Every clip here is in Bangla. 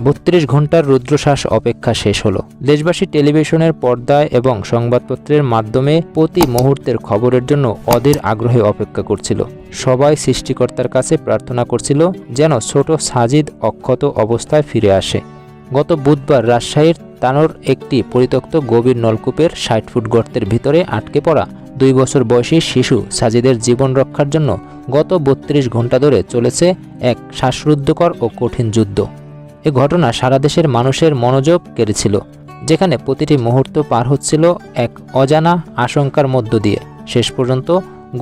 32 ঘন্টার রুদ্রশ্বাস অপেক্ষা শেষ হলো। দেশবাসী টেলিভিশনের পর্দায় এবং সংবাদপত্রের মাধ্যমে প্রতি মুহূর্তের খবরের জন্য অধীর আগ্রহে অপেক্ষা করছিল। সবাই সৃষ্টিকর্তার কাছে প্রার্থনা করছিল যেন ছোট সাজিদ অক্ষত অবস্থায় ফিরে আসে। গত বুধবার রাজশাহীর তানোর একটি পরিত্যক্ত গভীর নলকূপের 60 ফুট গর্তের ভিতরে আটকে পড়া 2 বছর বয়সী শিশু সাজিদের জীবন রক্ষার জন্য গত 32 ঘন্টা ধরে চলেছে এক শ্বাসরুদ্ধকর ও কঠিন যুদ্ধ। এ ঘটনা সারা দেশের মানুষের মনোযোগ কেড়েছিল, যেখানে প্রতিটি মুহূর্ত পার হচ্ছিল এক অজানা আশঙ্কার মধ্য দিয়ে। শেষ পর্যন্ত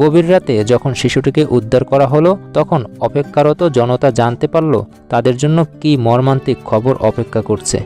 গভীর রাতে যখন শিশুটিকে উদ্ধার করা হলো, তখন অপেক্ষারত জনতা জানতে পারল তাদের জন্য কী মর্মান্তিক খবর অপেক্ষা করছে।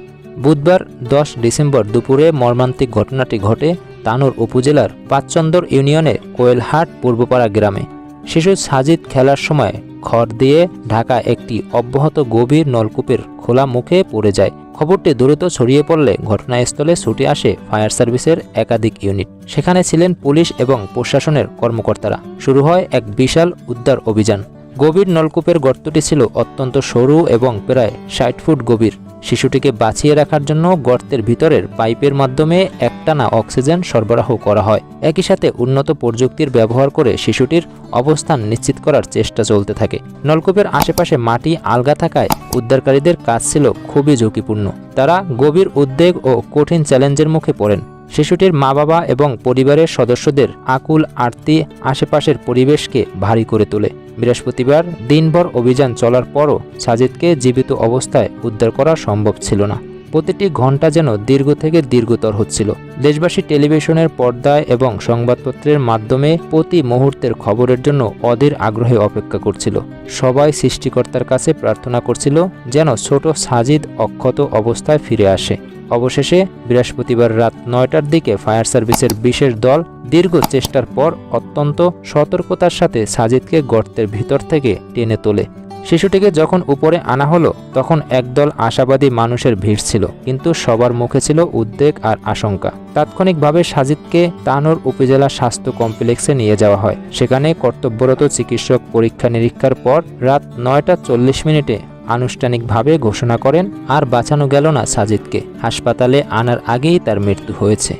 বুধবার 10 ডিসেম্বর দুপুরে মর্মান্তিক ঘটনাটি ঘটে তানোর উপজেলার পাঁচচন্দর ইউনিয়নের কোয়েলহাট পূর্বপাড়া গ্রামে। শিশু সাজিদ খেলার সময় খড় দিয়ে ঢাকা একটি অব্যাহত গভীর নলকূপের খোলা মুখে পড়ে যায়। খবরটি দ্রুত ছড়িয়ে পড়লে ঘটনাস্থলে ছুটে আসে ফায়ার সার্ভিসের একাধিক ইউনিট। সেখানে ছিলেন পুলিশ এবং প্রশাসনের কর্মকর্তারা। শুরু হয় এক বিশাল উদ্ধার অভিযান। গভীর নলকূপের গর্তটি ছিল অত্যন্ত সরু এবং প্রায় 60 ফুট গভীর। শিশুটিকে বাঁচিয়ে রাখার জন্য গর্তের ভিতরের পাইপের মাধ্যমে একটানা অক্সিজেন সরবরাহ করা হয়। একই সাথে উন্নত প্রযুক্তির ব্যবহার করে শিশুটির অবস্থান নিশ্চিত করার চেষ্টা চলতে থাকে। নলকূপের আশেপাশে মাটি আলগা থাকায় উদ্ধারকারীদের কাজ ছিল খুবই ঝুঁকিপূর্ণ। তারা গভীর উদ্বেগ ও কঠিন চ্যালেঞ্জের মুখে পড়েন। শিশুটির মা-বাবা এবং পরিবারের সদস্যদের আকুল আরতি আশেপাশের পরিবেশকে ভারী করে তোলে। বৃহস্পতিবার দিনভর অভিযান চলার পরও সাজিদকে জীবিত অবস্থায় উদ্ধার করা সম্ভব ছিল না। প্রতিটি ঘন্টা যেন দীর্ঘ থেকে দীর্ঘতর হচ্ছিল। দেশবাসী টেলিভিশনের পর্দায় এবং সংবাদপত্রের মাধ্যমে প্রতি মুহূর্তের খবরের জন্য অধীর আগ্রহে অপেক্ষা করছিল। সবাই সৃষ্টিকর্তার কাছে প্রার্থনা করছিল যেন ছোট সাজিদ অক্ষত অবস্থায় ফিরে আসে। অবশেষে বৃহস্পতিবার রাত 9টার দিকে ফায়ার সার্ভিসের বিশেষ দল দীর্ঘ চেষ্টার পর অত্যন্ত সতর্কতার সাথে সাজিদকে গর্তের ভিতর থেকে টেনে তোলে। শিশুটিকে যখন উপরে আনা হলো, তখন একদল আশাবাদী মানুষের ভিড় ছিল, কিন্তু সবার মুখে ছিল উদ্বেগ আর আশঙ্কা। তাৎক্ষণিকভাবে সাজিদকে তানোর উপজেলা স্বাস্থ্য কমপ্লেক্সে নিয়ে যাওয়া হয়। সেখানে কর্তব্যরত চিকিৎসক পরীক্ষা নিরীক্ষার পর রাত 9টা 40 আনুষ্ঠানিকভাবে ঘোষণা করেন আর বাঁচানো গেল না সাজিদকে। হাসপাতালে আনার আগেই তার মৃত্যু হয়েছে।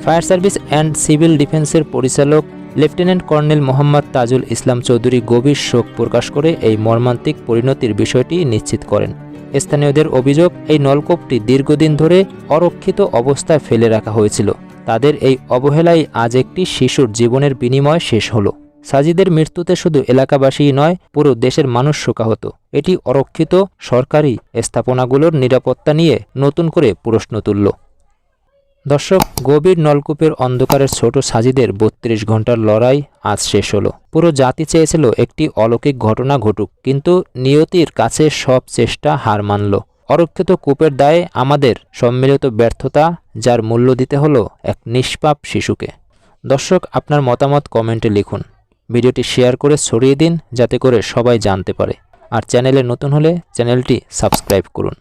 ফায়ার সার্ভিস অ্যান্ড সিভিল ডিফেন্সের পরিচালক লেফটেন্যান্ট কর্নেল মোহাম্মদ তাজুল ইসলাম চৌধুরী গভীর শোক প্রকাশ করে এই মর্মান্তিক পরিণতির বিষয়টি নিশ্চিত করেন। স্থানীয়দের অভিযোগ, এই নলকূপটি দীর্ঘদিন ধরে অরক্ষিত অবস্থায় ফেলে রাখা হয়েছিল। তাদের এই অবহেলায় আজ একটি শিশুর জীবনের বিনিময় শেষ হলো। সাজিদের মৃত্যুতে শুধু এলাকাবাসীই নয়, পুরো দেশের মানুষ শোকাহত। এটি অরক্ষিত সরকারি স্থাপনাগুলোর নিরাপত্তা নিয়ে নতুন করে প্রশ্ন তুলল। দর্শক, গভীর নলকূপের অন্ধকারের ছোট সাজিদের 32 ঘন্টার লড়াই আজ শেষ হলো। পুরো জাতি চেয়েছিল একটি অলৌকিক ঘটনা ঘটুক, কিন্তু নিয়তির কাছে সব চেষ্টা হার মানল। অরক্ষিত কূপের দায়ে আমাদের সম্মিলিত ব্যর্থতা, যার মূল্য দিতে হলো এক নিষ্পাপ শিশুকে। দর্শক, আপনার মতামত কমেন্টে লিখুন। ভিডিওটি শেয়ার করে ছড়িয়ে দিন, যাতে করে সবাই জানতে পারে। আর চ্যানেলে নতুন হলে চ্যানেলটি সাবস্ক্রাইব করুন।